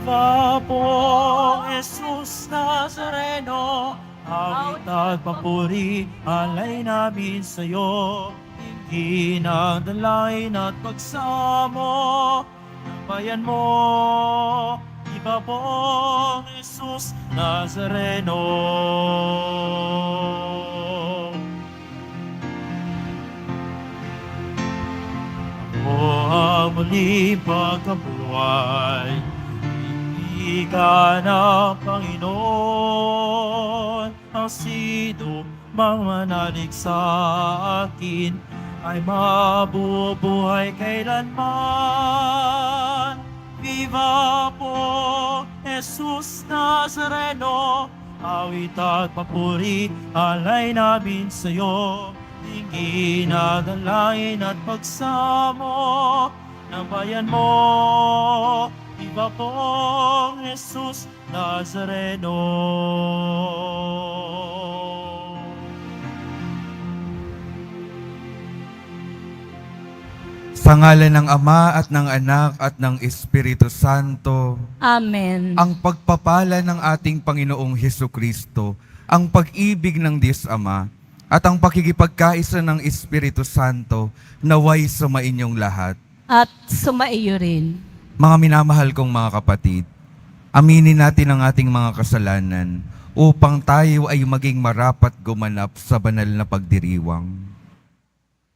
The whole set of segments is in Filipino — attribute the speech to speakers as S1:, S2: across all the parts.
S1: Viva po, Jesus Nazareno, awit at papuri, alay namin sa'yo. Hingin ang dalangin at pagsamo ng bayan mo. Viva po, Jesus Nazareno. Ako ang muling pagkabuhay, ibigay ng Panginoon. Ang sino mang manalig sa akin ay mabubuhay kailanman. Viva po, Jesus Nazareno, awit at papuri, alay namin sa'yo. Hingin na dalangin at pagsamo ng bayan mo. Viva po, Jesus Nazareno.
S2: Sa ngalan ng Ama at ng Anak at ng Espiritu Santo,
S3: Amen.
S2: ang pagpapala ng ating Panginoong Hesukristo, ang pag-ibig ng Diyos Ama, at ang pakikipagkaisa ng Espiritu Santo naway sumainyong lahat.
S3: At sumaiyo rin.
S2: Mga minamahal kong mga kapatid, aminin natin ang ating mga kasalanan upang tayo ay maging marapat gumanap sa banal na pagdiriwang.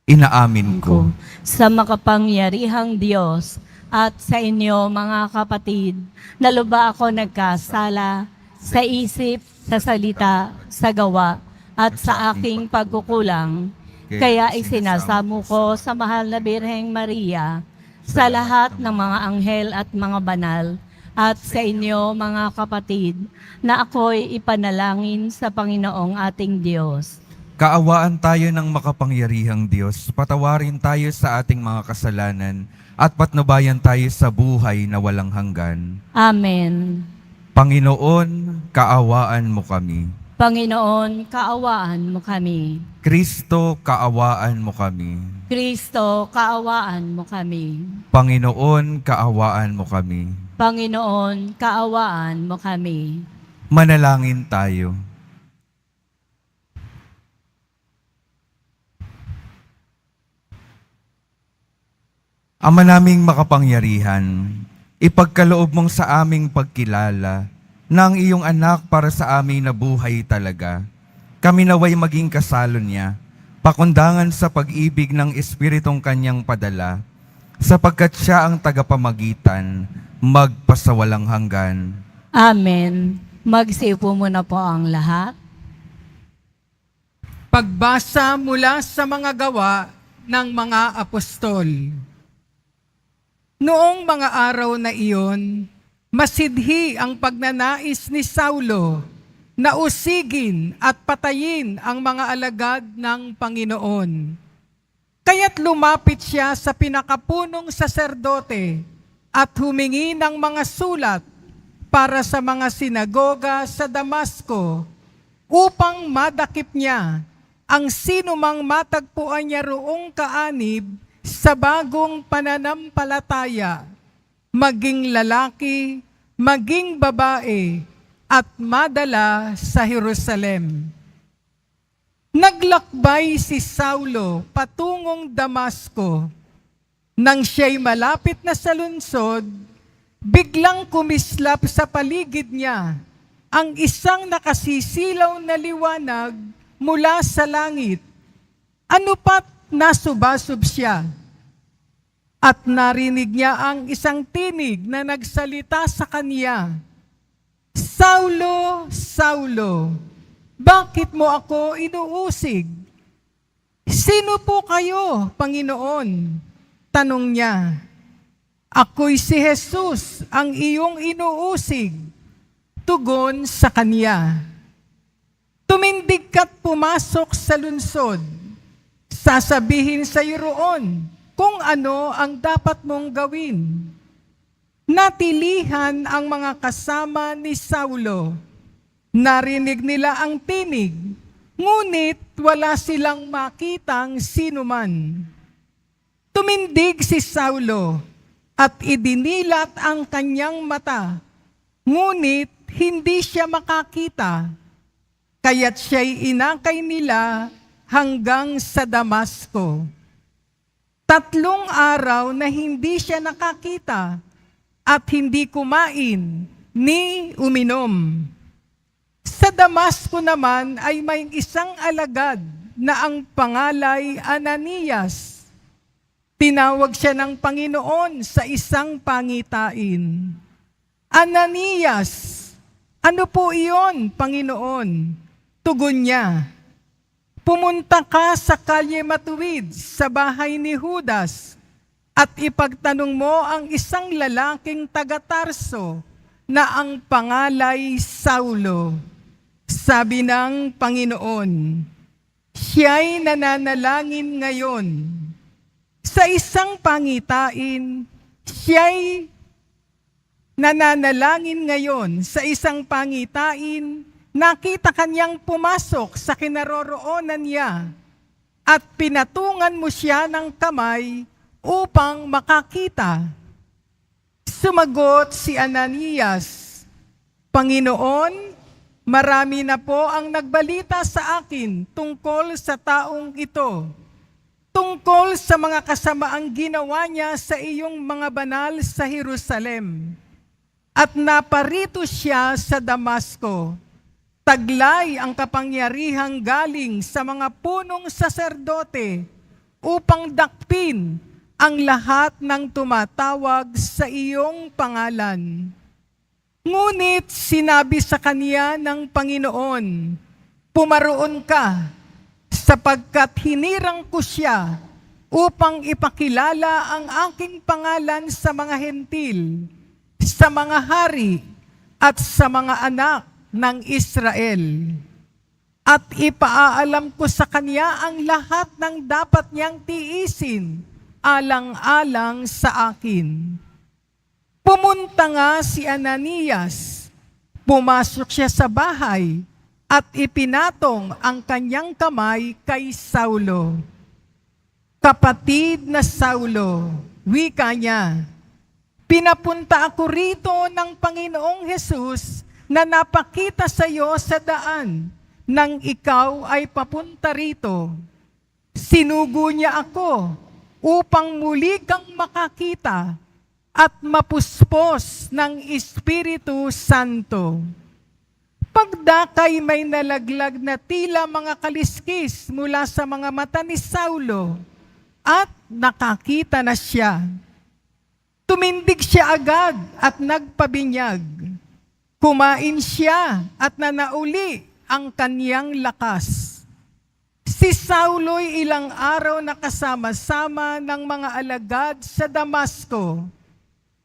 S2: Inaamin ko
S3: Sa makapangyarihang Diyos at sa inyo mga kapatid, na lubha ako nagkasala sa isip, sa salita, sa gawa, at sa aking pagkukulang. Kaya isinasamo ko sa mahal na Birheng Maria, sa lahat ng mga anghel at mga banal, at sa inyo mga kapatid, na ako'y ipanalangin sa Panginoong ating Diyos.
S2: Kaawaan tayo ng makapangyarihang Diyos, patawarin tayo sa ating mga kasalanan, at patnubayan tayo sa buhay na walang hanggan.
S3: Amen.
S2: Panginoon, kaawaan mo kami.
S3: Panginoon, kaawaan mo kami.
S2: Kristo, kaawaan mo kami.
S3: Kristo, kaawaan mo kami.
S2: Panginoon, kaawaan mo kami.
S3: Panginoon, kaawaan mo kami.
S2: Manalangin tayo. Ama naming makapangyarihan, ipagkaloob mong sa aming pagkilala na ang iyong anak para sa amin na buhay talaga. Kami naway maging kasalo niya, pakundangan sa pag-ibig ng Espiritong kanyang padala, sapagkat siya ang tagapamagitan, magpasawalang hanggan.
S3: Amen. Magsiupo muna po ang lahat.
S4: Pagbasa mula sa mga gawa ng mga apostol. Noong mga araw na iyon, masidhi ang pagnanais ni Saulo na usigin at patayin ang mga alagad ng Panginoon. Kaya't lumapit siya sa pinakapunong saserdote at humingi ng mga sulat para sa mga sinagoga sa Damasco upang madakip niya ang sinumang matagpuan niya roong kaanib sa bagong pananampalataya, maging lalaki, maging babae, at madala sa Jerusalem. Naglakbay si Saulo patungong Damasco. Nang siya'y malapit na sa lungsod, biglang kumislap sa paligid niya ang isang nakasisilaw na liwanag mula sa langit. Ano pat nasubasub siya, at narinig niya ang isang tinig na nagsalita sa kanya, Saulo, Saulo, bakit mo ako inuusig? Sino po kayo, Panginoon? Tanong niya. Ako'y si Jesus, ang iyong inuusig. Tugon sa kanya. Tumindig ka't pumasok sa lungsod. Sasabihin sa iyo roon kung ano ang dapat mong gawin. Natilihan ang mga kasama ni Saulo. Narinig nila ang tinig, ngunit wala silang makitang sinuman. Tumindig si Saulo at idinilat ang kanyang mata Ngunit hindi siya makakita, kaya't siya'y inakay nila hanggang sa Damasco. 3 araw na hindi siya nakakita at hindi kumain ni uminom. Sa Damasco naman ay may isang alagad na ang pangalay Ananias. Tinawag siya ng Panginoon sa isang pangitain. Ananias, ano po iyon, Panginoon? Tugon niya, pumunta ka sa Kalye Matuwid sa bahay ni Judas at ipagtanong mo ang isang lalaking taga-Tarso na ang pangalay Saulo. Sabi ng Panginoon, siya'y nananalangin ngayon. Sa isang pangitain, siya'y nananalangin ngayon. Sa isang pangitain, nakita kanyang pumasok sa kinaroroonan niya at pinatungan mo siya ng kamay upang makakita. Sumagot si Ananias, Panginoon, marami na po ang nagbalita sa akin tungkol sa taong ito, tungkol sa mga kasamaang ginawa niya sa iyong mga banal sa Jerusalem. At naparito siya sa Damasco. Taglay ang kapangyarihang galing sa mga punong saserdote upang dakpin ang lahat ng tumatawag sa iyong pangalan. Ngunit sinabi sa kaniya ng Panginoon, pumaroon ka, sapagkat hinirang ko siya upang ipakilala ang aking pangalan sa mga hentil, sa mga hari at sa mga anak ng Israel. At ipaaalam ko sa kanya ang lahat ng dapat niyang tiisin, alang-alang sa akin. Pumunta nga si Ananias, pumasok siya sa bahay at ipinatong ang kanyang kamay kay Saulo. Kapatid na Saulo, wika niya, pinapunta ako rito ng Panginoong Hesus na napakita sa iyo sa daan nang ikaw ay papunta rito. Sinugo niya ako upang muli kang makakita at mapuspos ng Espiritu Santo. Pagdakay may nalaglag na tila mga kaliskis mula sa mga mata ni Saulo at nakakita na siya. Tumindig siya agad at nagpabinyag. Kumain siya at nanauli ang kaniyang lakas. Si Saulo'y ilang araw nakasama-sama ng mga alagad sa Damasco.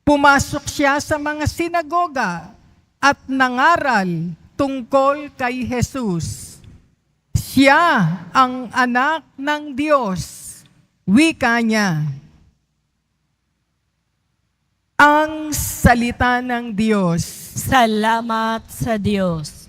S4: Pumasok siya sa mga sinagoga at nangaral tungkol kay Jesus. Siya ang anak ng Diyos, wika niya. Ang salita ng Diyos.
S3: Salamat sa Diyos.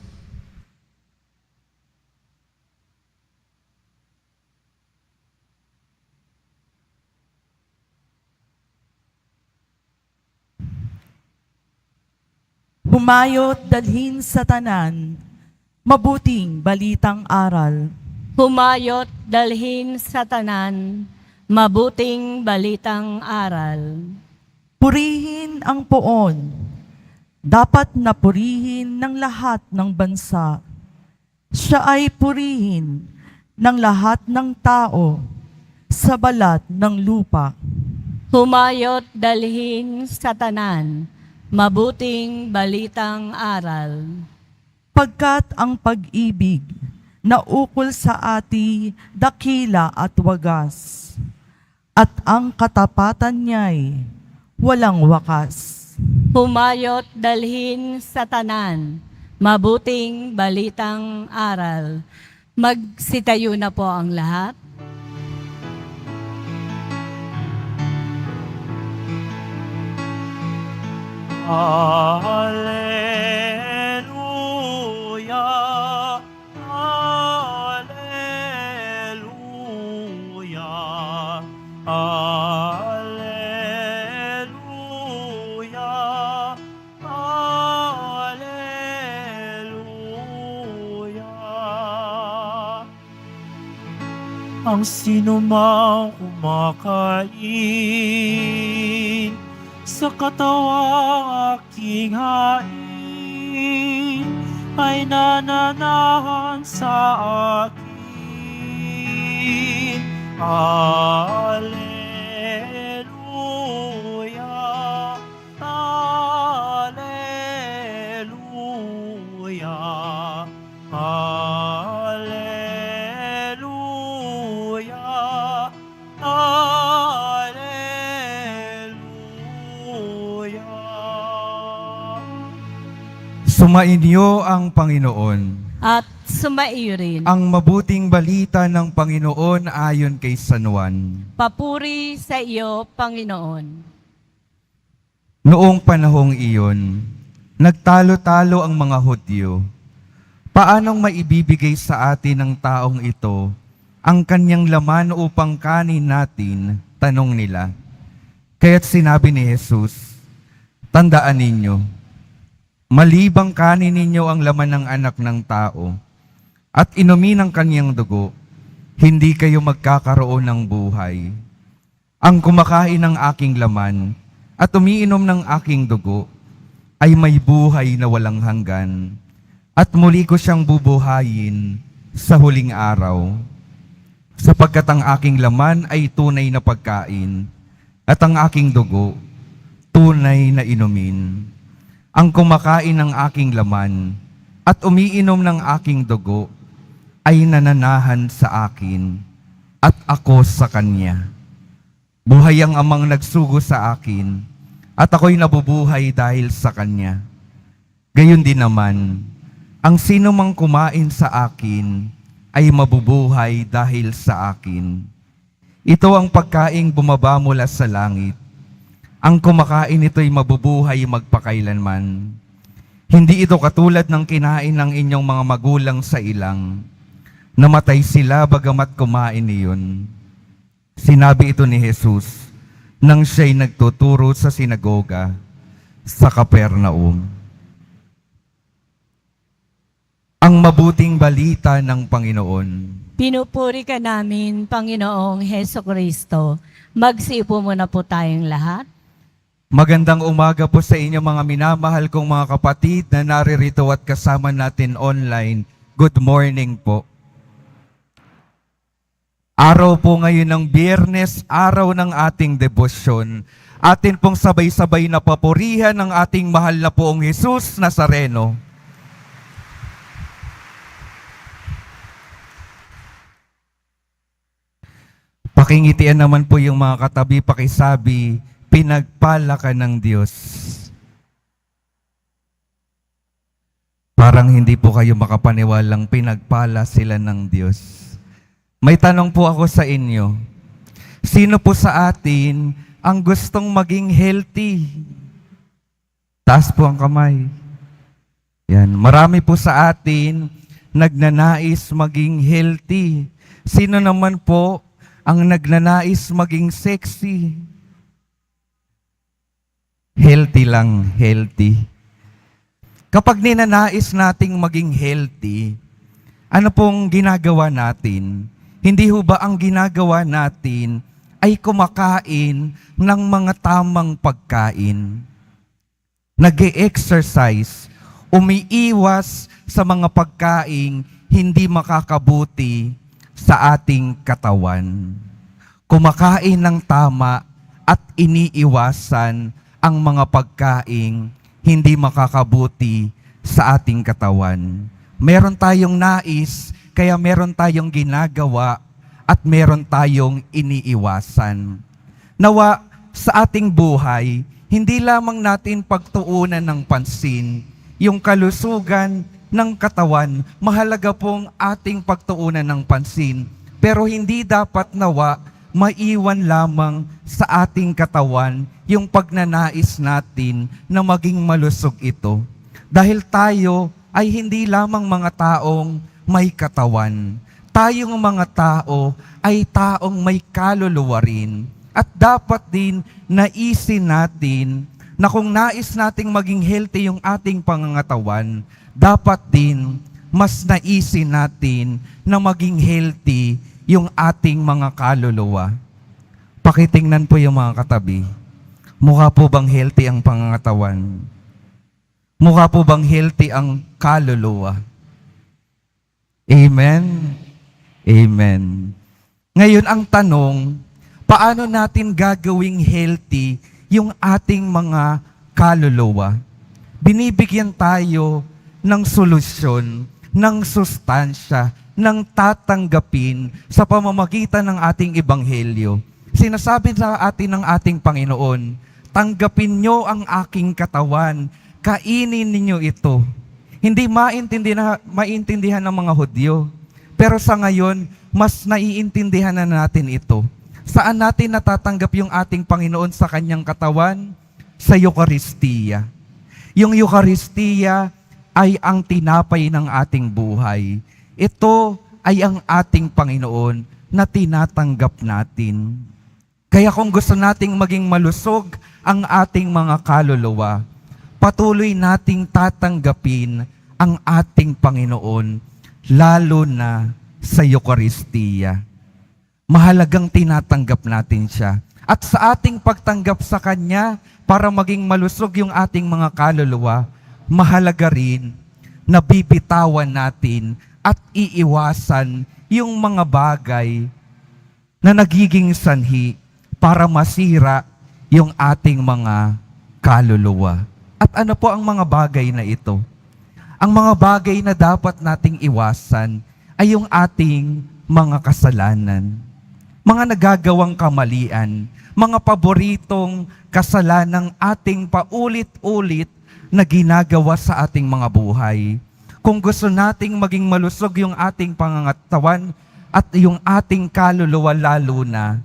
S5: Humayot dalhin sa tanan, mabuting balitang aral.
S3: Humayot dalhin sa tanan, mabuting balitang aral.
S5: Purihin ang poon, dapat na purihin ng lahat ng bansa. Siya ay purihin ng lahat ng tao sa balat ng lupa.
S3: Humayot dalhin sa tanan, mabuting balitang aral.
S5: Pagkat ang pag-ibig na ukol sa ati dakila at wagas, at ang katapatan niya'y walang wakas.
S3: Humayot dalhin sa tanan, mabuting balitang aral. Magsitayo na po ang lahat.
S1: Hallelujah, hallelujah, hallelujah, hallelujah. ang sinumang kumakain sa katawang aking hain ay nananahan sa akin. Alleluia, Alleluia, Alleluia, Alleluia.
S2: Sumainyo ang Panginoon.
S3: At sumaiyo rin.
S2: Ang mabuting balita ng Panginoon ayon kay San Juan.
S3: Papuri sa iyo, Panginoon.
S2: Noong panahong iyon, nagtalo-talo ang mga Hudyo. Paanong maibibigay sa atin ng taong ito ang kanyang laman upang kanin natin? Tanong nila. Kaya't sinabi ni Jesus, tandaan ninyo, malibang kanin ninyo ang laman ng anak ng tao at inumin ang kanyang dugo, hindi kayo magkakaroon ng buhay. Ang kumakain ng aking laman at umiinom ng aking dugo ay may buhay na walang hanggan, at muli ko siyang bubuhayin sa huling araw. Sapagkat ang aking laman ay tunay na pagkain, at ang aking dugo tunay na inumin. Ang kumakain ng aking laman at umiinom ng aking dugo ay nananahan sa akin, at ako sa kanya. Buhay ang amang nagsugo sa akin, at ako'y nabubuhay dahil sa kanya. Gayon din naman, ang sino mang kumain sa akin ay mabubuhay dahil sa akin. Ito ang pagkaing bumaba mula sa langit. Ang kumakain nito'y mabubuhay magpakailanman. Hindi ito katulad ng kinain ng inyong mga magulang sa ilang. Namatay sila bagamat kumain niyon. Sinabi ito ni Jesus nang siya'y nagtuturo sa sinagoga sa Capernaum. Ang mabuting balita ng Panginoon.
S3: Pinupuri ka namin, Panginoong Heso Kristo. Magsiupo muna po tayong lahat.
S2: Magandang umaga po sa inyo mga minamahal kong mga kapatid na naririto at kasama natin online. Good morning po. Araw po ngayon ng Biyernes, araw ng ating debosyon. Atin pong sabay-sabay na papurihan ng ating mahal na poong Jesus Nazareno. Pakingitian naman po yung mga katabi, pakisabi, pinagpala ka ng Diyos. Parang hindi po kayo makapaniwalang pinagpala sila ng Diyos. May tanong po ako sa inyo. Sino po sa atin ang gustong maging healthy? Taas po ang kamay. Yan. Marami po sa atin nagnanais maging healthy. Sino naman po ang nagnanais maging sexy? Healthy lang, healthy. Kapag ninanais nating maging healthy, ano pong ginagawa natin? Hindi ho ba ang ginagawa natin ay kumakain ng mga tamang pagkain? Nag-e-exercise, umiiwas sa mga pagkaing hindi makakabuti sa ating katawan. Kumakain ng tama at iniiwasan ang mga pagkaing hindi makakabuti sa ating katawan. Meron tayong nais, kaya meron tayong ginagawa at meron tayong iniiwasan. Nawa sa ating buhay, hindi lamang natin pagtuunan ng pansin yung kalusugan ng katawan, mahalaga pong ating pagtuunan ng pansin. Pero hindi dapat nawa maiwan lamang sa ating katawan yung pagnanais natin na maging malusog ito. Dahil tayo ay hindi lamang mga taong may katawan. Tayong mga tao ay taong may kaluluwa rin. At dapat din naisin natin na kung nais nating maging healthy yung ating pangangatawan, dapat din mas naisin natin na maging healthy yung ating mga kaluluwa. Pakitingnan po yung mga katabi. Mukha po bang healthy ang pangangatawan? Mukha po bang healthy ang kaluluwa? Amen? Amen. Ngayon ang tanong, paano natin gagawing healthy yung ating mga kaluluwa? Binibigyan tayo ng solusyon, ng sustansya, ng tatanggapin sa pamamagitan ng ating ebanghelyo. Sinasabi sa atin ng ating Panginoon, tanggapin nyo ang aking katawan, kainin ninyo ito. Hindi maintindihan ng mga Hudyo. Pero sa ngayon, mas naiintindihan na natin ito. Saan natin natatanggap yung ating Panginoon sa kanyang katawan? Sa Eucharistia. Yung Eucharistia ay ang tinapay ng ating buhay. Ito ay ang ating Panginoon na tinatanggap natin. Kaya kung gusto nating maging malusog ang ating mga kaluluwa, patuloy nating tatanggapin ang ating Panginoon, lalo na sa Eucharistia. Mahalagang tinatanggap natin siya. At sa ating pagtanggap sa Kanya, para maging malusog yung ating mga kaluluwa, mahalaga rin na bibitawan natin at iiwasan yung mga bagay na nagiging sanhi para masira yung ating mga kaluluwa. At ano po ang mga bagay na ito? Ang mga bagay na dapat nating iwasan ay yung ating mga kasalanan, mga nagagawang kamalian, mga paboritong kasalanang ating paulit-ulit na ginagawa sa ating mga buhay. Kung gusto nating maging malusog yung ating pangangatawan at yung ating kaluluwa lalo na,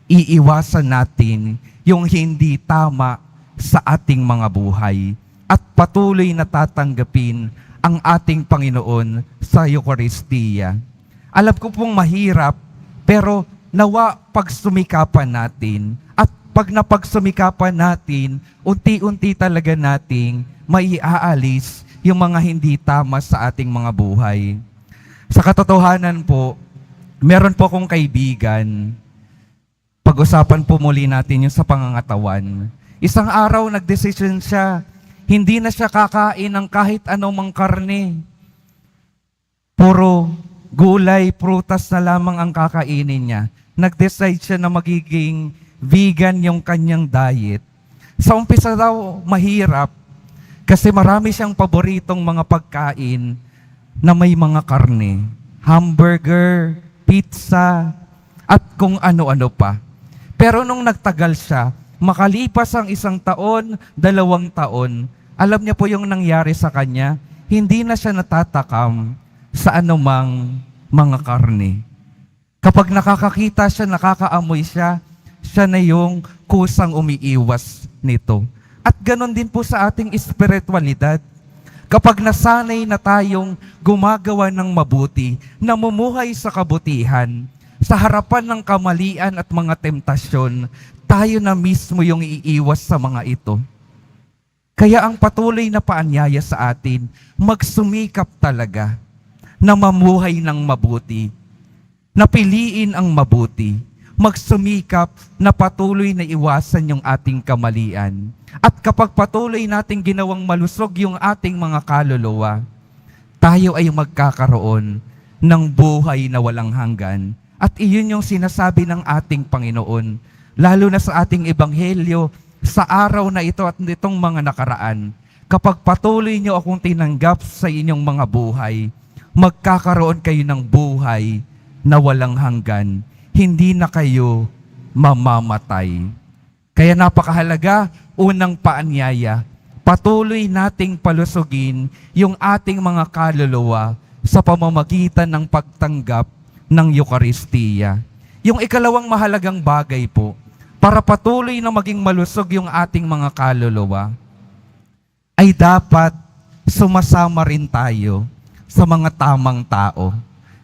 S2: iiwasan natin yung hindi tama sa ating mga buhay at patuloy na tatanggapin ang ating Panginoon sa Eucharistia. Alam ko pong mahirap, pero nawa pagsumikapan natin at pag napagsumikapan natin, unti-unti talaga nating maiaalis yung mga hindi tama sa ating mga buhay. Sa katotohanan po, meron po akong kaibigan. Pag-usapan po muli natin yung sa pangangatawan. Isang araw nagdesisyon siya, hindi na siya kakain ng kahit anumang karne. Puro gulay, prutas na lamang ang kakainin niya. Nag-decide siya na magiging vegan yung kanyang diet. Sa umpisa daw, mahirap kasi marami siyang paboritong mga pagkain na may mga karne. Hamburger, pizza, at kung ano-ano pa. Pero nung nagtagal siya, makalipas ang 1 taon, 2 taon, alam niya po yung nangyari sa kanya, hindi na siya natatakam sa anumang mga karne. Kapag nakakakita siya, nakakaamoy siya, siya na yung kusang umiiwas nito. At ganon din po sa ating espiritualidad. Kapag nasanay na tayong gumagawa ng mabuti, namumuhay sa kabutihan, sa harapan ng kamalian at mga temptasyon, tayo na mismo yung iiwas sa mga ito. Kaya ang patuloy na paanyaya sa atin, magsumikap talaga na mamuhay ng mabuti, na piliin ang mabuti, magsumikap na patuloy na iwasan yung ating kamalian. At kapag patuloy nating ginawang malusog yung ating mga kaluluwa, tayo ay magkakaroon ng buhay na walang hanggan. At iyon yung sinasabi ng ating Panginoon, lalo na sa ating ebanghelyo, sa araw na ito at nitong mga nakaraan. Kapag patuloy niyo akong tinanggap sa inyong mga buhay, magkakaroon kayo ng buhay na walang hanggan. Hindi na kayo mamamatay. Kaya napakahalaga, unang paanyaya, patuloy nating palusugin yung ating mga kaluluwa sa pamamagitan ng pagtanggap ng Eucharistia. Yung ikalawang mahalagang bagay po, para patuloy na maging malusog yung ating mga kaluluwa, ay dapat sumasama rin tayo sa mga tamang tao.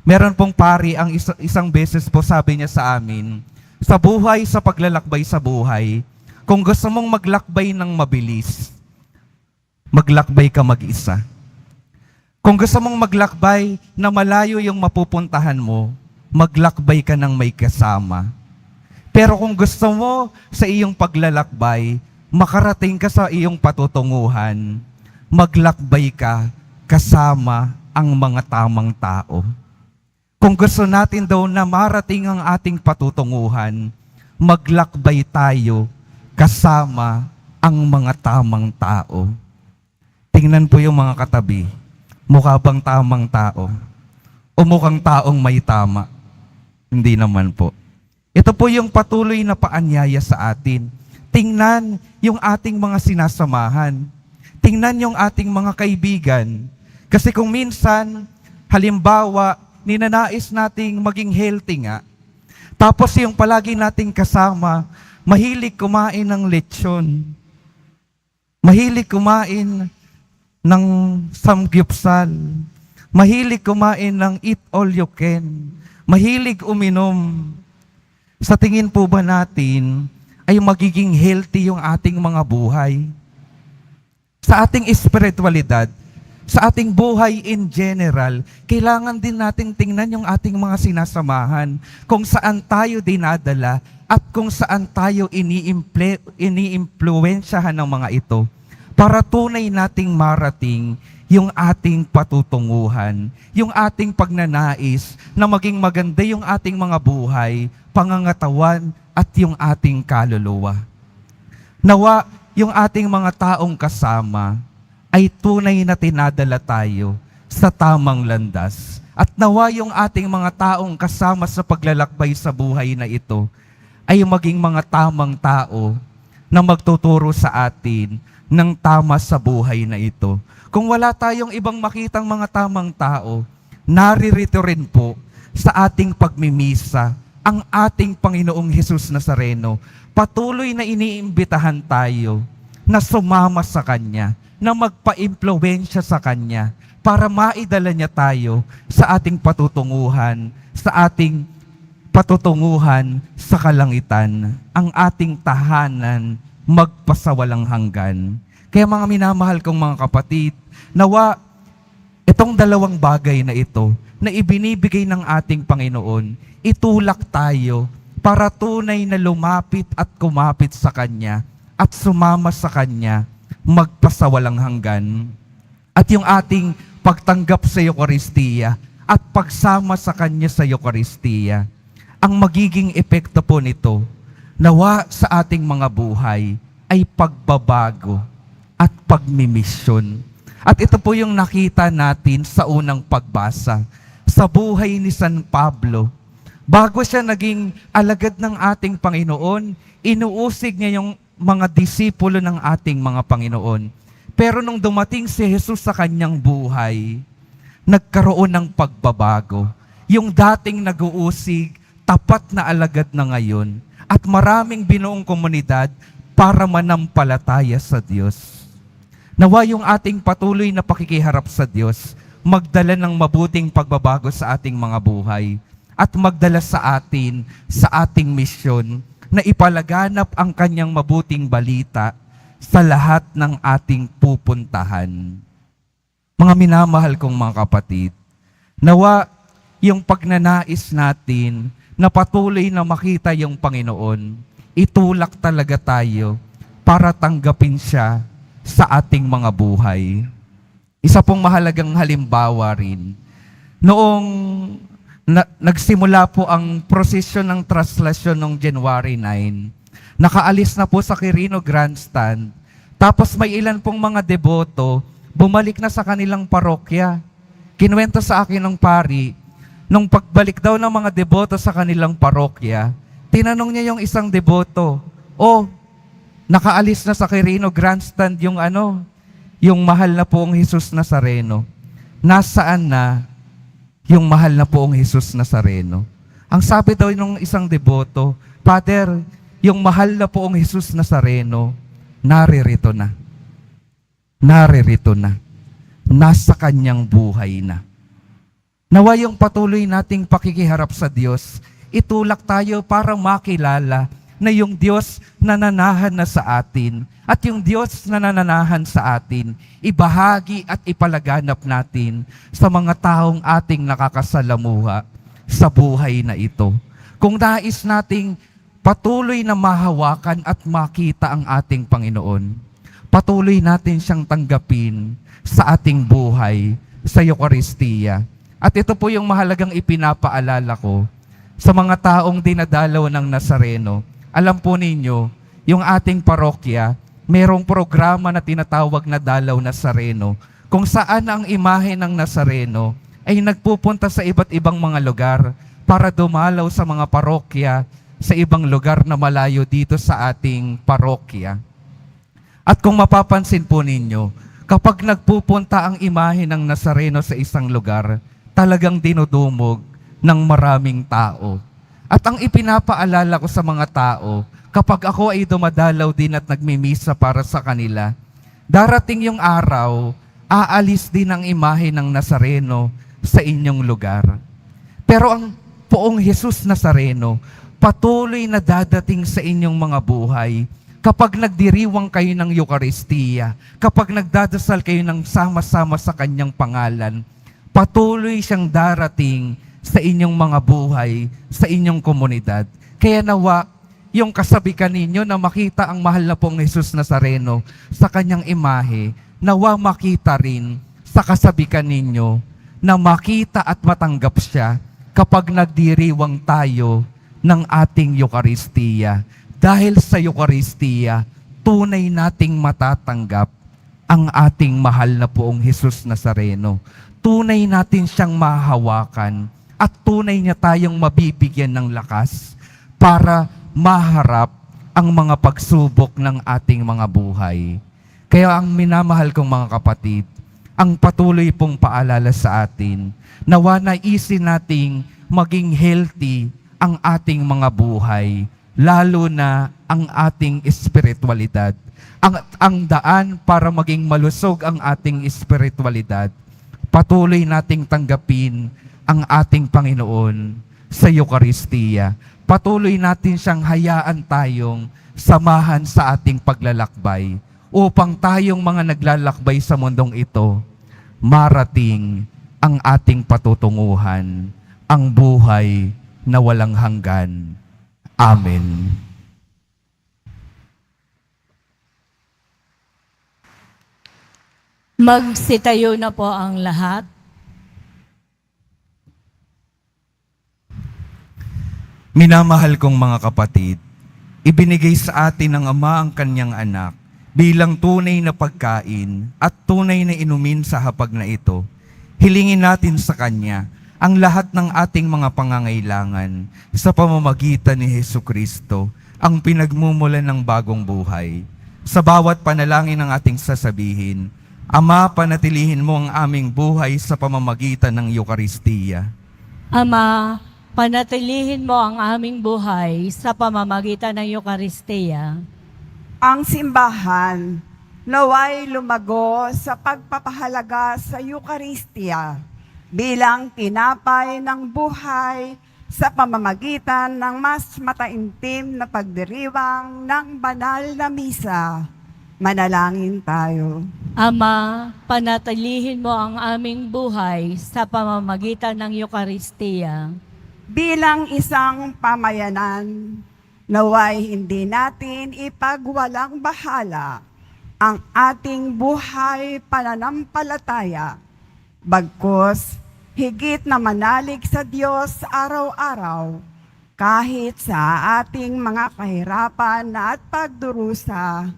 S2: Meron pong pari ang isang beses po sabi niya sa amin, sa buhay, sa paglalakbay sa buhay, kung gusto mong maglakbay ng mabilis, maglakbay ka mag-isa. Kung gusto mong maglakbay na malayo yung mapupuntahan mo, maglakbay ka ng may kasama. Pero kung gusto mo sa iyong paglalakbay, makarating ka sa iyong patutunguhan, maglakbay ka kasama ang mga tamang tao. Kung gusto natin daw na marating ang ating patutunguhan, maglakbay tayo kasama ang mga tamang tao. Tingnan po yung mga katabi. Mukha bang tamang tao? O mukhang taong may tama? Hindi naman po. Ito po yung patuloy na paanyaya sa atin. Tingnan yung ating mga sinasamahan. Tingnan yung ating mga kaibigan. Kasi kung minsan, halimbawa, ninanais nating maging healthy nga, tapos yung palagi nating kasama, mahilig kumain ng lechon, mahilig kumain ng samgyupsal, mahilig kumain ng eat all you can, mahilig uminom. Sa tingin po ba natin ay magiging healthy yung ating mga buhay? Sa ating espiritualidad, sa ating buhay in general, kailangan din nating tingnan yung ating mga sinasamahan, kung saan tayo dinadala at kung saan tayo iniimpluwensyahan ng mga ito para tunay nating marating yung ating patutunguhan, yung ating pagnanais na maging maganda yung ating mga buhay, pangangatawan at yung ating kaluluwa. Nawa yung ating mga taong kasama ay tunay na tinadala tayo sa tamang landas. At nawa yung ating mga taong kasama sa paglalakbay sa buhay na ito ay maging mga tamang tao na magtuturo sa atin ng tama sa buhay na ito. Kung wala tayong ibang makitang mga tamang tao, naririto rin po sa ating pagmimisa ang ating Panginoong Hesus Nazareno. Patuloy na iniimbitahan tayo na sumama sa Kanya, na magpa-impluwensya sa Kanya para maidala niya tayo sa ating patutunguhan, sa kalangitan, ang ating tahanan magpasawalang hanggan. Kaya mga minamahal kong mga kapatid, nawa itong dalawang bagay na ito na ibinibigay ng ating Panginoon, itulak tayo para tunay na lumapit at kumapit sa Kanya at sumama sa Kanya magpasawalang hanggan. At yung ating pagtanggap sa Eucharistia at pagsama sa Kanya sa Eucharistia, ang magiging epekto po nito, nawa sa ating mga buhay ay pagbabago at pagmimisyon. At ito po yung nakita natin sa unang pagbasa sa buhay ni San Pablo. Bago siya naging alagad ng ating Panginoon, inuusig niya yung mga disipulo ng ating mga Panginoon. Pero nung dumating si Jesus sa kanyang buhay, nagkaroon ng pagbabago. Yung dating nag-uusig, tapat na alagad na ngayon, at maraming binuong komunidad para manampalataya sa Diyos. Nawa yung ating patuloy na pakikiharap sa Diyos, magdala ng mabuting pagbabago sa ating mga buhay, at magdala sa atin, sa ating misyon, na ipalaganap ang Kanyang mabuting balita sa lahat ng ating pupuntahan. Mga minamahal kong mga kapatid, nawa yung pagnanais natin na patuloy na makita yung Panginoon, itulak talaga tayo para tanggapin siya sa ating mga buhay. Isa pong mahalagang halimbawa rin, noong nagsimula po ang prosesyon ng traslasyon noong January 9. Nakaalis na po sa Quirino Grandstand. Tapos may ilan pong mga deboto, bumalik na sa kanilang parokya. Kinuwento sa akin ng pari, nung pagbalik daw ng mga deboto sa kanilang parokya, tinanong niya yung isang deboto, nakaalis na sa Quirino Grandstand yung mahal na poong Jesus Nazareno. Nasaan na yung mahal na poong Jesus Nazareno? Ang sabi daw ng isang deboto, Father, yung mahal na poong Jesus Nazareno, naririto na. Naririto na. Nasa kanyang buhay na. Nawa yung patuloy nating pakikiharap sa Diyos, itulak tayo para makilala na yung Diyos nananahan na sa atin, at yung Diyos na nananahan sa atin, ibahagi at ipalaganap natin sa mga taong ating nakakasalamuha, sa buhay na ito. Kung nais nating patuloy na mahawakan at makita ang ating Panginoon, patuloy natin siyang tanggapin sa ating buhay sa Eucharistia. At ito po yung mahalagang ipinapaalala ko sa mga taong dinadalaw ng Nazareno. Alam po ninyo, yung ating parokya, merong programa na tinatawag na Dalaw Nazareno, kung saan ang imahe ng Nazareno ay nagpupunta sa iba't ibang mga lugar para dumalaw sa mga parokya sa ibang lugar na malayo dito sa ating parokya. At kung mapapansin po ninyo, kapag nagpupunta ang imahe ng Nazareno sa isang lugar, talagang dinudumog ng maraming tao. At ang ipinapaalala ko sa mga tao, kapag ako ay dumadalaw din at nagmimisa para sa kanila, darating yung araw, aalis din ang imahe ng Nazareno sa inyong lugar. Pero ang poong Jesus Nazareno, patuloy na dadating sa inyong mga buhay kapag nagdiriwang kayo ng Eucharistia, kapag nagdadasal kayo ng sama-sama sa kanyang pangalan, patuloy siyang darating sa inyong mga buhay, sa inyong komunidad. Kaya nawa, yung kasabikan ninyo na makita ang mahal na pong Jesus Nazareno sa kanyang imahe, nawa makita rin sa kasabikan ninyo na makita at matanggap siya kapag nagdiriwang tayo ng ating Eucharistia. Dahil sa Eucharistia, tunay nating matatanggap ang ating mahal na poong Jesus Nazareno. Tunay natin siyang mahahawakan at tunay niya tayong mabibigyan ng lakas para maharap ang mga pagsubok ng ating mga buhay. Kaya ang minamahal kong mga kapatid, ang patuloy pong paalala sa atin, nawa naisin nating maging healthy ang ating mga buhay, lalo na ang ating espiritualidad. Ang daan para maging malusog ang ating espiritualidad, patuloy nating tanggapin ang ating Panginoon sa Eucharistia. Patuloy natin siyang hayaan tayong samahan sa ating paglalakbay upang tayong mga naglalakbay sa mundong ito, marating ang ating patutunguhan, ang buhay na walang hanggan. Amen.
S3: Magsitayo na po ang lahat.
S2: Minamahal kong mga kapatid, ibinigay sa atin ng Ama ang kanyang anak bilang tunay na pagkain at tunay na inumin sa hapag na ito. Hilingin natin sa Kanya ang lahat ng ating mga pangangailangan sa pamamagitan ni Jesucristo, ang pinagmumulan ng bagong buhay. Sa bawat panalangin ng ating sasabihin, Ama, panatilihin mo ang aming buhay sa pamamagitan ng Eucharistia.
S3: Ama, panatilihin mo ang aming buhay sa pamamagitan ng Eucharistia.
S6: Ang simbahan naway lumago sa pagpapahalaga sa Eucharistia bilang tinapay ng buhay sa pamamagitan ng mas mataimtim na pagdiriwang ng banal na misa. Manalangin tayo.
S3: Ama, panatilihin mo ang aming buhay sa pamamagitan ng Eucharistia.
S6: Bilang isang pamayanan, naway hindi natin ipagwalang bahala ang ating buhay pananampalataya. Bagkus, higit na manalig sa Diyos araw-araw, kahit sa ating mga kahirapan at pagdurusa.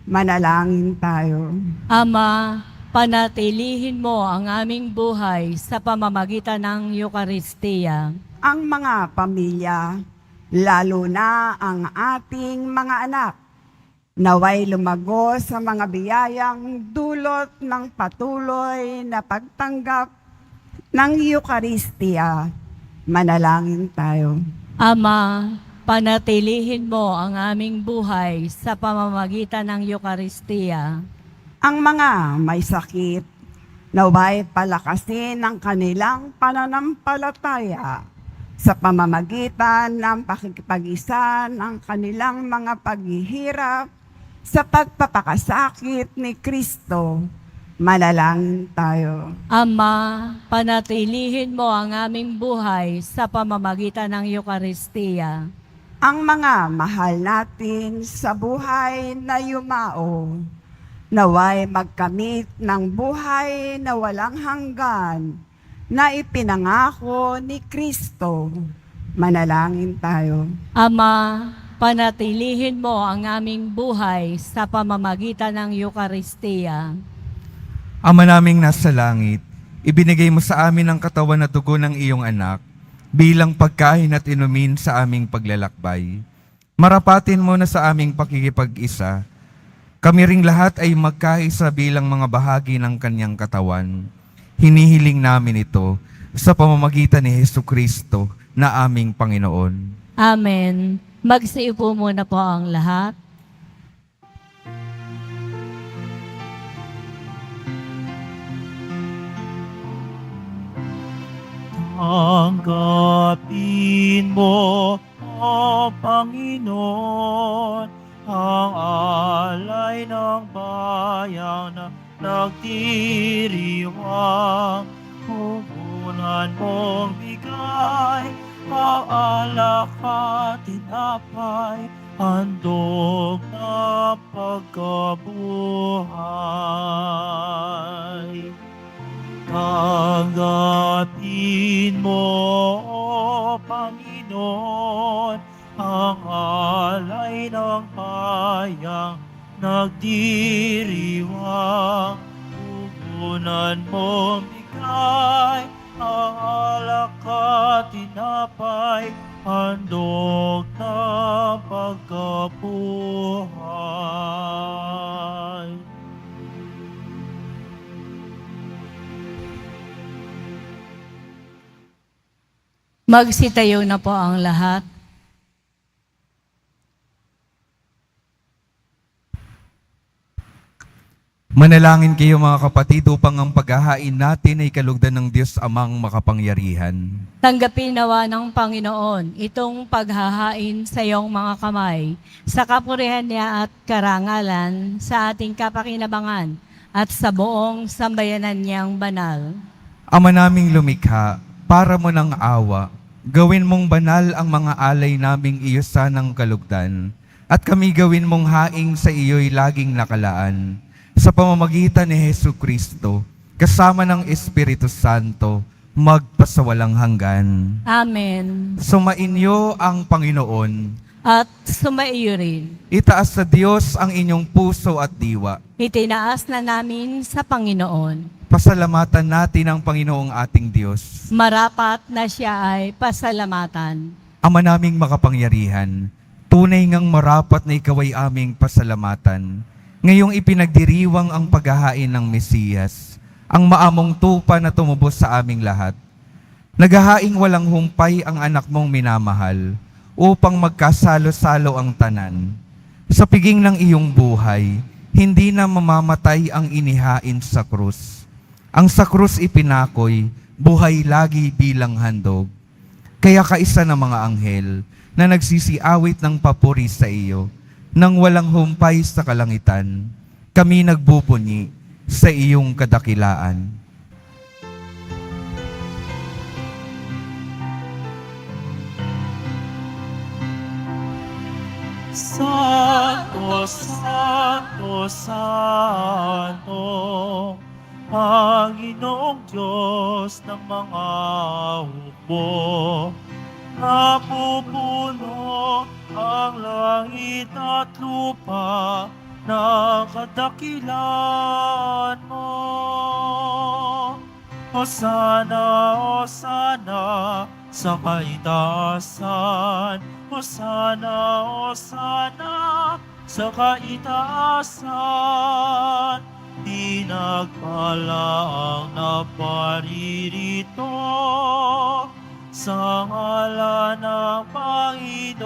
S6: Manalangin tayo.
S3: Ama, panatilihin mo ang aming buhay sa pamamagitan ng Eucharistia.
S6: Ang mga pamilya, lalo na ang ating mga anak, naway lumago sa mga biyayang dulot ng patuloy na pagtanggap ng Eucharistia. Manalangin tayo.
S3: Ama, panatilihin mo ang aming buhay sa pamamagitan ng Eucharistia.
S6: Ang mga may sakit, naway palakasin ang kanilang pananampalataya sa pamamagitan ng pakikipag-isa ng kanilang mga paghihirap sa pagpapakasakit ni Kristo. Manalangin tayo.
S3: Ama, panatilihin mo ang aming buhay sa pamamagitan ng Eukaristiya.
S6: Ang mga mahal natin sa buhay na yumao, naway magkamit ng buhay na walang hanggan na ipinangako ni Kristo. Manalangin tayo.
S3: Ama, panatilihin mo ang aming buhay sa pamamagitan ng Eukaristiya.
S2: Ama naming nasa langit, ibinigay mo sa amin ang katawan at dugo ng iyong anak bilang pagkain at inumin sa aming paglalakbay. Marapatin mo na sa aming pakikipag-isa, kami ring lahat ay magkaisa bilang mga bahagi ng kanyang katawan. Hinihiling namin ito sa pamamagitan ni Jesucristo na aming Panginoon.
S3: Amen. Magsiupo muna po ang lahat.
S1: Tanggapin mo, O Panginoon, ang alay ng bayang na nagdiriwang. Puhunan mong bigay, paalak at tinapay, handog na pagkabuhay. Tanggapin mo, O Panginoon, ang alay ng bayang nagdiriwang. Puhunan mong bigay, ang alak at tinapay, handog na pagkabuhay.
S3: Magsitayo na po ang lahat.
S2: Manalangin kayo mga kapatid upang ang paghahain natin ay kalugdan ng Diyos Amang makapangyarihan.
S3: Tanggapin nawa ng Panginoon itong paghahain sa iyong mga kamay, sa kapurihan niya at karangalan, sa ating kapakinabangan at sa buong sambayanan niyang banal.
S2: Ama naming lumikha, para mo ng awa, gawin mong banal ang mga alay naming iyo sanang kalugdan, at kami gawin mong haing sa iyo'y laging nakalaan. Sa pamamagitan ni Jesucristo, kasama ng Espiritu Santo, magpasawalang hanggan.
S3: Amen.
S2: Sumainyo ang Panginoon.
S3: At sumaiyo rin.
S2: Itaas sa Diyos ang inyong puso at diwa.
S3: Itinaas na namin sa Panginoon.
S2: Pasalamatan natin ang Panginoong ating Diyos.
S3: Marapat na siya ay pasalamatan.
S2: Ama naming makapangyarihan, tunay ngang marapat na ikaw ay aming pasalamatan. Ngayong ipinagdiriwang ang paghahain ng Mesiyas, ang maamong tupa na tumubos sa aming lahat. Naghahaing walang humpay ang anak mong minamahal, upang magkasalo-salo ang tanan. Sa piging ng iyong buhay, hindi na mamamatay ang inihain sa krus. Ang sa krus ipinakoy, buhay lagi bilang handog. Kaya kaisa ng mga anghel na nagsisiawit ng papuri sa iyo, nang walang humpay sa kalangitan, kami nagbubunyi sa iyong kadakilaan.
S1: Santo, Santo, Santo, Panginoong Diyos ng mga hukbo, napupuno ang langit at lupa ng kadakilaan mo. Hosana, Hosana sa kaitaasan. Hosana, Hosana sa kaitaasan. Pinagpala ang naparirito sa ngalan ng Panginoon.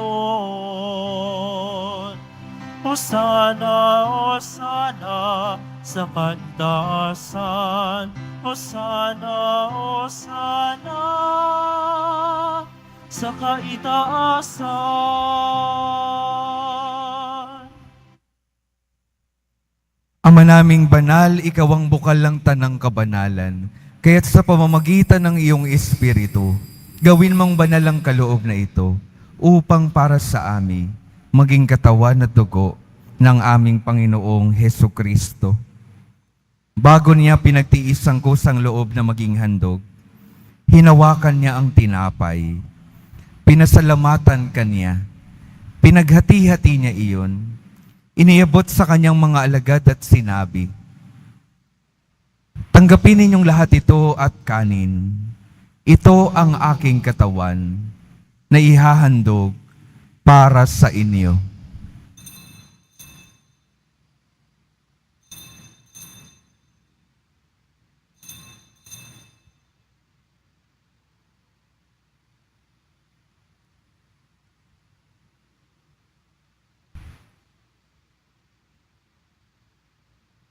S1: Hosana, Hosana sa kaitaasan. Hosana, Hosana sa kaitaasan.
S2: Ama naming banal, ikaw ang bukal ng tanang kabanalan. Kaya't sa pamamagitan ng iyong Espiritu, gawin mong banal ang kaloob na ito upang para sa amin maging katawan at dugo ng aming Panginoong Heso Kristo. Bago niya pinagtiis ang kusang loob na maging handog, hinawakan niya ang tinapay, pinasalamatan kanya, pinaghati-hati niya iyon, iniabot sa kanyang mga alagad at sinabi, "Tanggapin ninyong lahat ito at kanin. Ito ang aking katawan na ihahandog para sa inyo."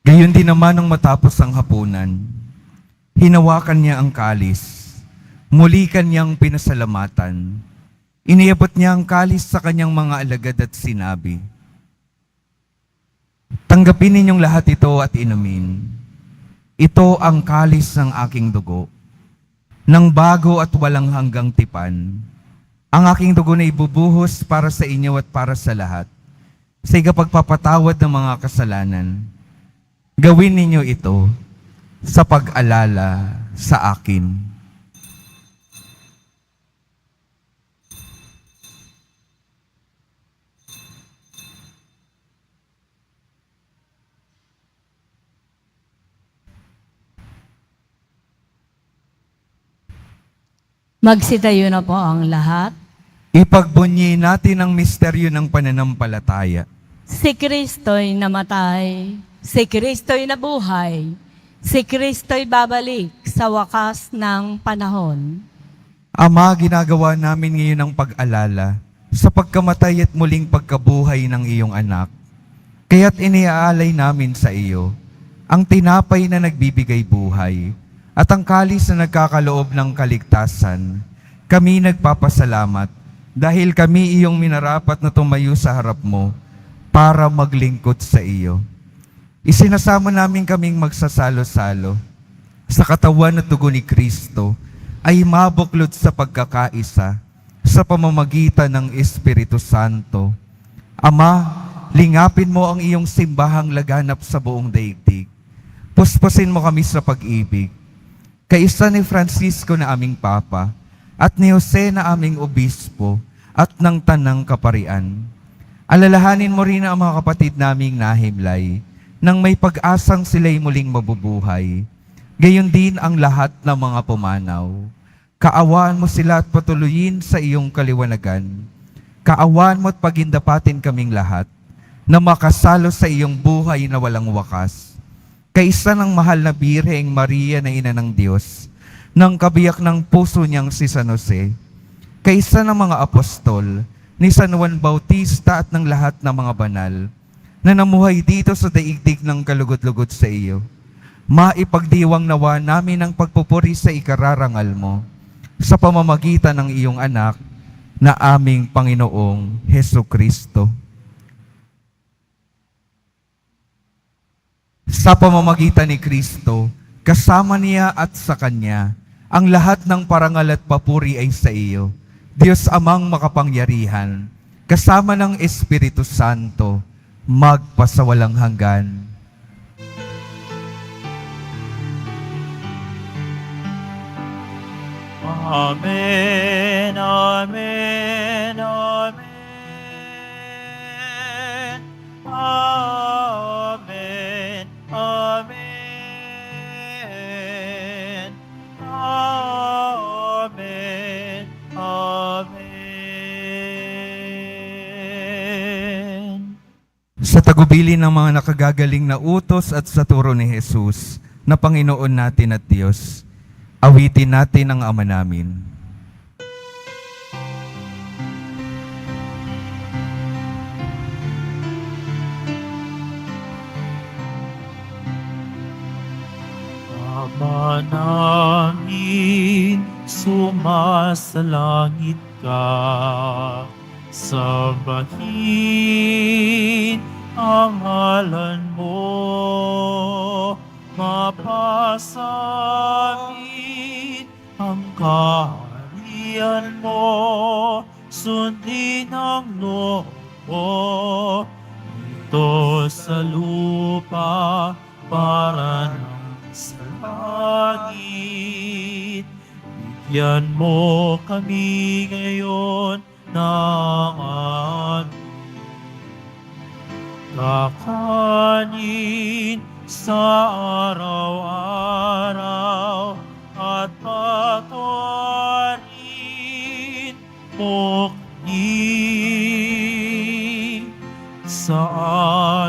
S2: Gayon din naman nang matapos ang hapunan, hinawakan niya ang kalis, muli kanyang pinasalamatan, iniabot niya ang kalis sa kanyang mga alagad at sinabi, "Tanggapin ninyong lahat ito at inumin. Ito ang kalis ng aking dugo, ng bago at walang hanggang tipan. Ang aking dugo na ibubuhos para sa inyo at para sa lahat, sa ikapagpapatawad ng mga kasalanan. Gawin ninyo ito sa pag-alala sa akin."
S3: Magsitayo na po ang lahat.
S2: Ipagbunyi natin ang misteryo ng pananampalataya.
S3: Si Kristo'y namatay, si Kristo'y nabuhay, si Kristo'y babalik sa wakas ng panahon.
S2: Ama, ginagawa namin ngayon ang pag-alala sa pagkamatay at muling pagkabuhay ng iyong anak. Kaya't iniaalay namin sa iyo ang tinapay na nagbibigay buhay at ang kalis na nagkakaloob ng kaligtasan. Kami nagpapasalamat dahil kami iyong minarapat na tumayo sa harap mo para maglingkod sa iyo. Isinasamo namin kaming magsasalo-salo sa katawan at dugo ni Kristo ay mabuklod sa pagkakaisa sa pamamagitan ng Espiritu Santo. Ama, lingapin mo ang iyong simbahang laganap sa buong daigdig. Puspusin mo kami sa pag-ibig. Kaisa ni Francisco na aming Papa at ni Jose na aming Obispo at ng Tanang Kaparian. Alalahanin mo rin ang mga kapatid naming nahimlay nang may pag-asang sila'y muling mabubuhay. Gayon din ang lahat ng mga pumanaw. Kaawaan mo sila at patuloyin sa iyong kaliwanagan. Kaawaan mo at pagindapatin kaming lahat na makasalo sa iyong buhay na walang wakas. Kaisa ng mahal na Birheng Maria na Ina ng Diyos, ng kabiyak ng puso niyang si San Jose, kaisa ng mga apostol, ni San Juan Bautista at ng lahat ng mga banal, na namuhay dito sa daigdig ng kalugod-lugod sa iyo. Maipagdiwang nawa namin ang pagpupuri sa ikararangal mo sa pamamagitan ng iyong anak na aming Panginoong Heso Kristo. Sa pamamagitan ni Kristo, kasama niya at sa Kanya, ang lahat ng parangal at papuri ay sa iyo, Diyos Amang makapangyarihan, kasama ng Espiritu Santo, magpasawalang hanggan.
S1: Amen, amen, amen. Amen, amen. Amen, amen.
S2: Sa tagubilin ng mga nakagagaling na utos at sa turo ni Jesus, na Panginoon natin at Diyos, awitin natin ang Ama namin.
S1: Ama namin, sumasalangit ka, sambahin ang ngalan mo. mapasamin ang kaharian mo, sundin ang loob mo dito sa lupa para nang sa langit. Bigyan mo kami ngayon ng aming kakanin sa araw-araw at patawarin mo kami sa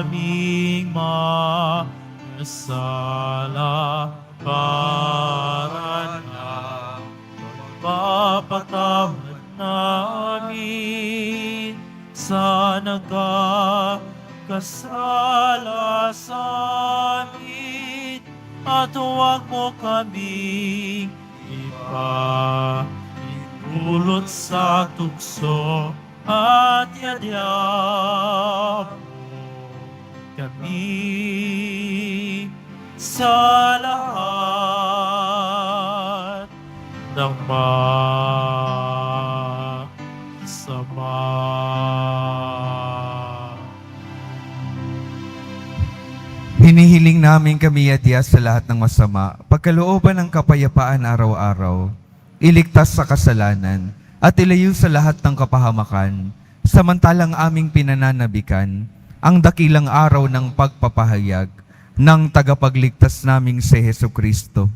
S1: aming mga sala para na mapatawad namin sa nagkakasala sa amin at huwag mo kaming ipahintulot sa tukso at yadyap kami sa lahat ng masama.
S2: Hinihiling namin kami adya sa lahat ng masama, pagkalooban ng kapayapaan araw-araw, iligtas sa kasalanan, at ilayo sa lahat ng kapahamakan, samantalang aming pinananabikan ang dakilang araw ng pagpapahayag ng tagapagligtas naming si Hesu Kristo.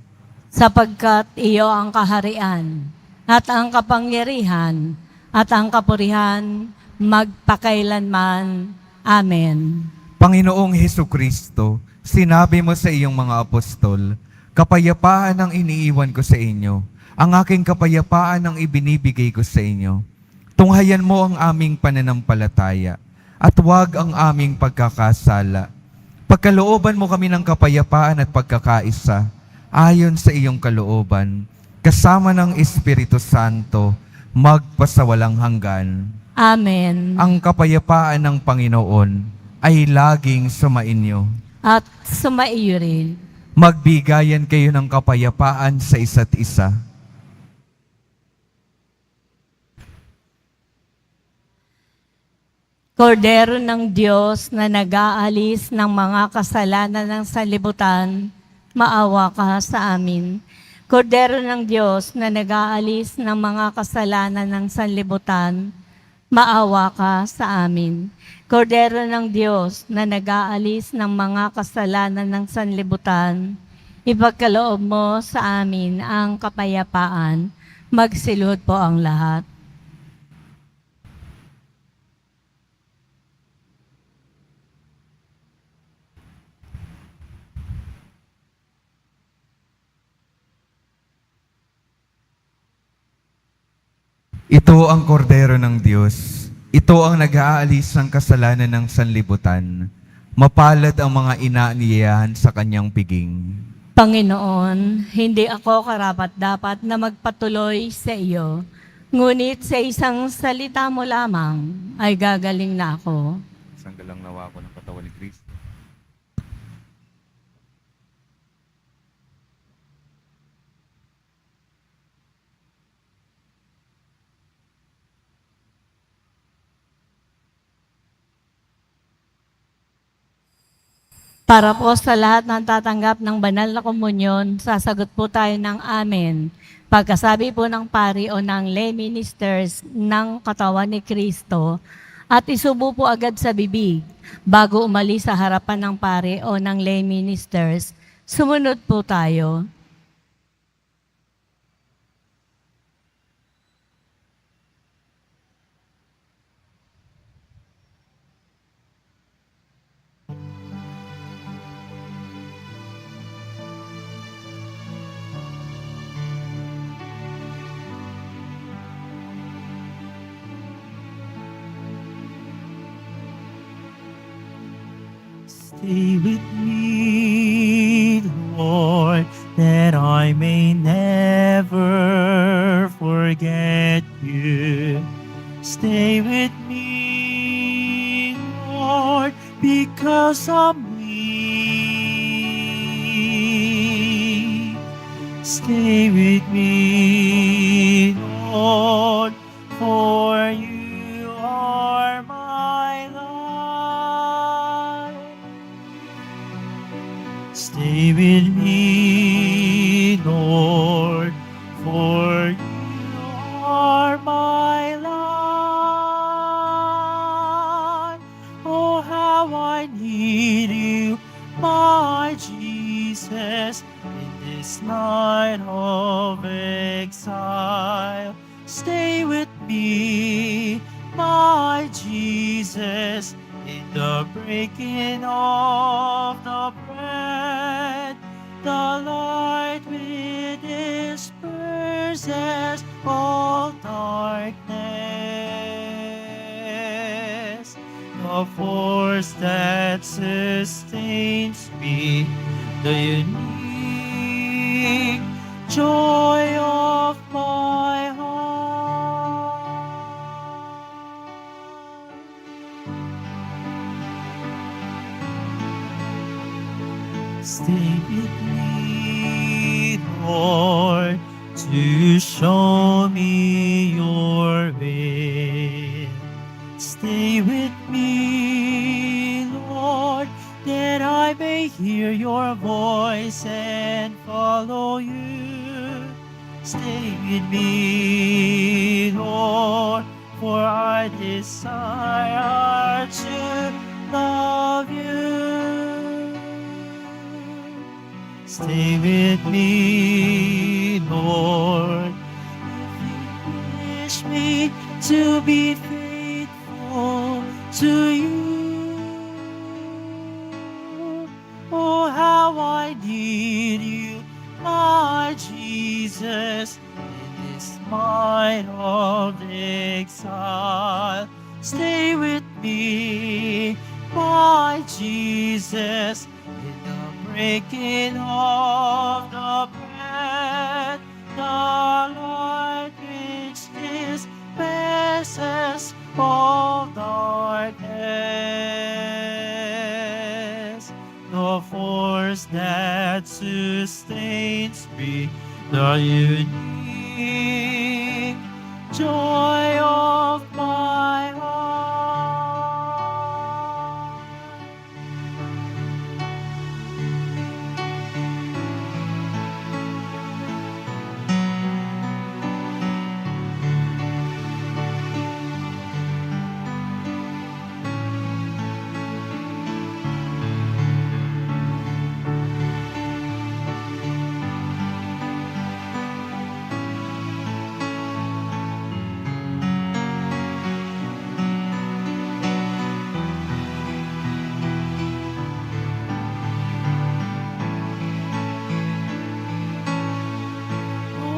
S3: Sapagkat iyo ang kaharian, at ang kapangyarihan, at ang kapurihan, magpakailanman. Amen.
S2: Panginoong Hesu Kristo, sinabi mo sa iyong mga apostol, kapayapaan ang iniiwan ko sa inyo, ang aking kapayapaan ang ibinibigay ko sa inyo. Tunghayan mo ang aming pananampalataya, at huwag ang aming pagkakasala. Pagkalooban mo kami ng kapayapaan at pagkakaisa, ayon sa iyong kalooban, kasama ng Espiritu Santo, magpasawalang hanggan.
S3: Amen.
S2: Ang kapayapaan ng Panginoon ay laging sumainyo.
S3: At sumaiyo rin.
S2: Magbigayan kayo ng kapayapaan sa isa't isa.
S3: Kordero ng Diyos na nag-aalis ng mga kasalanan ng sanlibutan, maawa ka sa amin. Kordero ng Diyos na nag-aalis ng mga kasalanan ng sanlibutan, maawa ka sa amin. Kordero ng Diyos na nag-aalis ng mga kasalanan ng sanlibutan, ipagkaloob mo sa amin ang kapayapaan. Magsiluhod po ang lahat.
S2: Ito ang kordero ng Diyos. Ito ang nag-aalis ng kasalanan ng sanlibutan. Mapalad ang mga inaaniyahan sa kanyang piging.
S3: Panginoon, hindi ako karapat-dapat na magpatuloy sa iyo, ngunit sa isang salita mo lamang ay gagaling na ako.
S2: Sanggalang nawa ko ng katawan ni Kristo.
S3: Para po sa lahat ng tatanggap ng banal na komunyon, sasagot po tayo ng amen. Pagkasabi po ng pari o ng lay ministers ng katawan ni Kristo, at isubo po agad sa bibig bago umalis sa harapan ng pari o ng lay ministers. Sumunod po tayo.
S1: Stay with me, Lord, that I may never forget you. Stay with me, Lord, because I'm weak. Stay with me, Lord, for you are my life. Stay with me, Lord, for you are my life. Oh, how I need you, my Jesus, in this night of exile. Stay with me, my Jesus, in the breaking of the bread. The light which disperses all darkness. The force that sustains me, the unique joy of my heart. Stay with me, Lord, to show me your way. Stay with me, Lord, that I may hear your voice and follow you. Stay with me, Lord, for I desire to love you. Stay with me, Lord, if you wish me to be faithful to you. Oh, how I need you, my Jesus, in this night of exile. Stay with me, my Jesus, in the breaking of the bread, the light which disperses all darkness, the force that sustains me, the unique joy of my heart.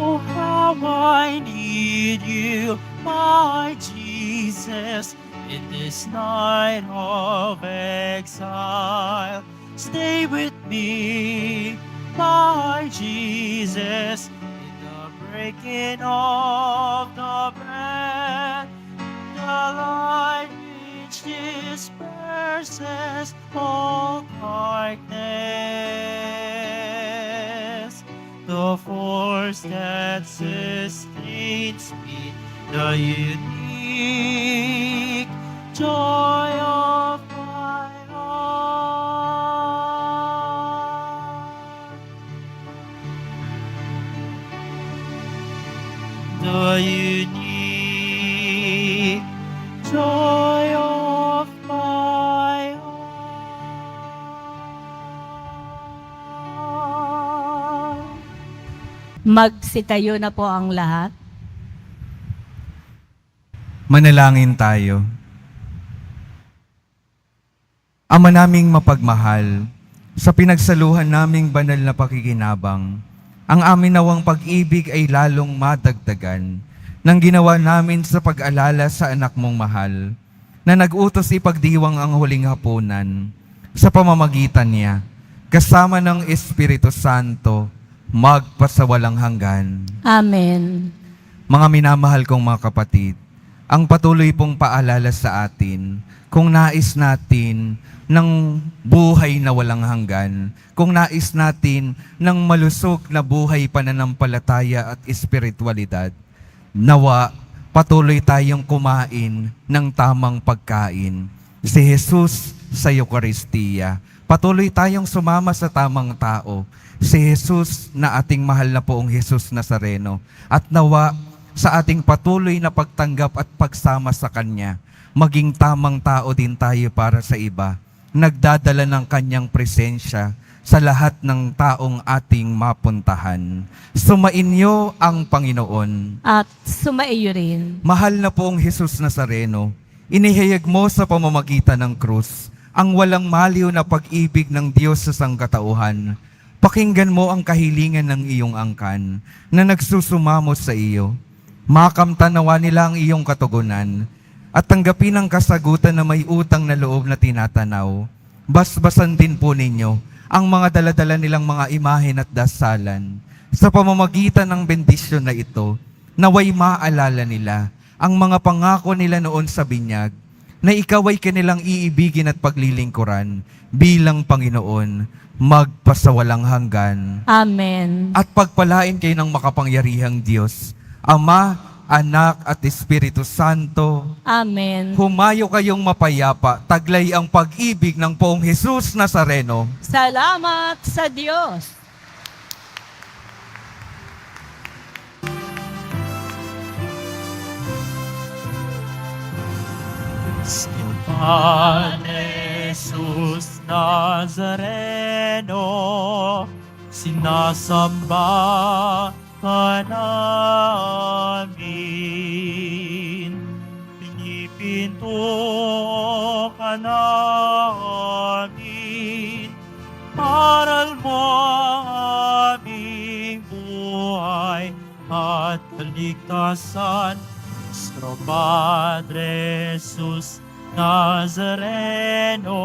S1: Oh, how I need you, my Jesus, in this night of exile. Stay with me, my Jesus, in the breaking of the bread, the light which disperses all darkness, the force that sustains me, the unique joy of my heart. The unique joy of my heart.
S3: Magsitayo na po ang lahat.
S2: Manalangin tayo. Ama naming mapagmahal, sa pinagsaluhan naming banal na pakikinabang, ang amin nawang pag-ibig ay lalong madagdagan ng ginawa namin sa pag-alala sa anak mong mahal, na nag-utos ipagdiwang ang huling hapunan sa pamamagitan niya, kasama ng Espiritu Santo, magpasawalang hanggan.
S3: Amen.
S2: Mga minamahal kong mga kapatid, ang patuloy pong paalala sa atin kung nais natin ng buhay na walang hanggan, kung nais natin ng malusog na buhay pananampalataya at espiritualidad, nawa patuloy tayong kumain ng tamang pagkain. Si Jesus sa Eucharistia. Patuloy tayong sumama sa tamang tao. Si Jesus na ating mahal na poong Jesus Nazareno. At nawa sa ating patuloy na pagtanggap at pagsama sa Kanya, maging tamang tao din tayo para sa iba, nagdadala ng Kanyang presensya sa lahat ng taong ating mapuntahan. Sumainyo ang Panginoon.
S3: At sumaiyo rin.
S2: Mahal na poong Jesus Nazareno, inihayag mo sa pamamagitan ng krus ang walang maliw na pag-ibig ng Diyos sa sangkatauhan. Pakinggan mo ang kahilingan ng iyong angkan na nagsusumamo sa iyo. Makamtanawa nila ang iyong katugunan at tanggapin ang kasagutan na may utang na loob na tinatanaw. Basbasan din po ninyo ang mga daladala nilang mga imahen at dasalan. Sa pamamagitan ng bendisyon na ito, naway maalala nila ang mga pangako nila noon sa binyag, na ikaw ay kanilang iibigin at paglilingkuran bilang Panginoon, magpasawalang hanggan.
S3: Amen.
S2: At pagpalain kayo ng makapangyarihang Diyos, Ama, Anak at Espiritu Santo.
S3: Amen.
S2: Humayo kayong mapayapa, taglay ang pag-ibig ng poong Jesus Nazareno.
S3: Salamat sa Diyos.
S1: Padre Jesus Nazareno, sinasamba ka namin. Pinipinto ka namin. Aral mo ang aming buhay at kaligtasan. Nuestro Padre Jesus Nazareno,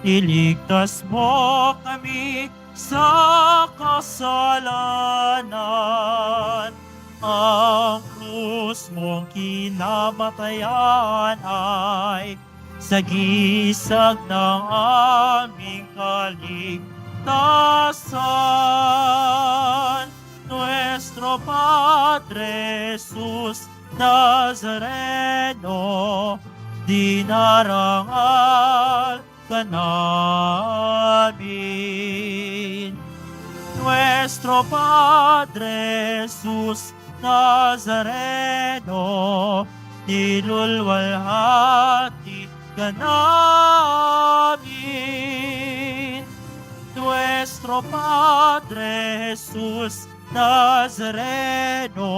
S1: iligtas mo kami sa kasalanan. Ang krus mong kinamatayan ay sagisag ng aming kaligtasan. Nuestro Padre Jesus Nazareno, dinarangal ka namin. Nuestro Padre Jesus Nazareno, nilulwalhati ka namin. Nuestro Padre Jesus Nazareno,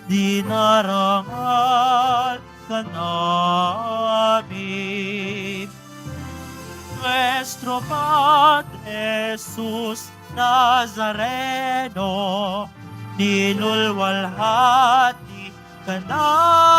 S1: dinarangal ka namin. Nuestro Padre Jesus Nazareno, nilulwalhati ka namin.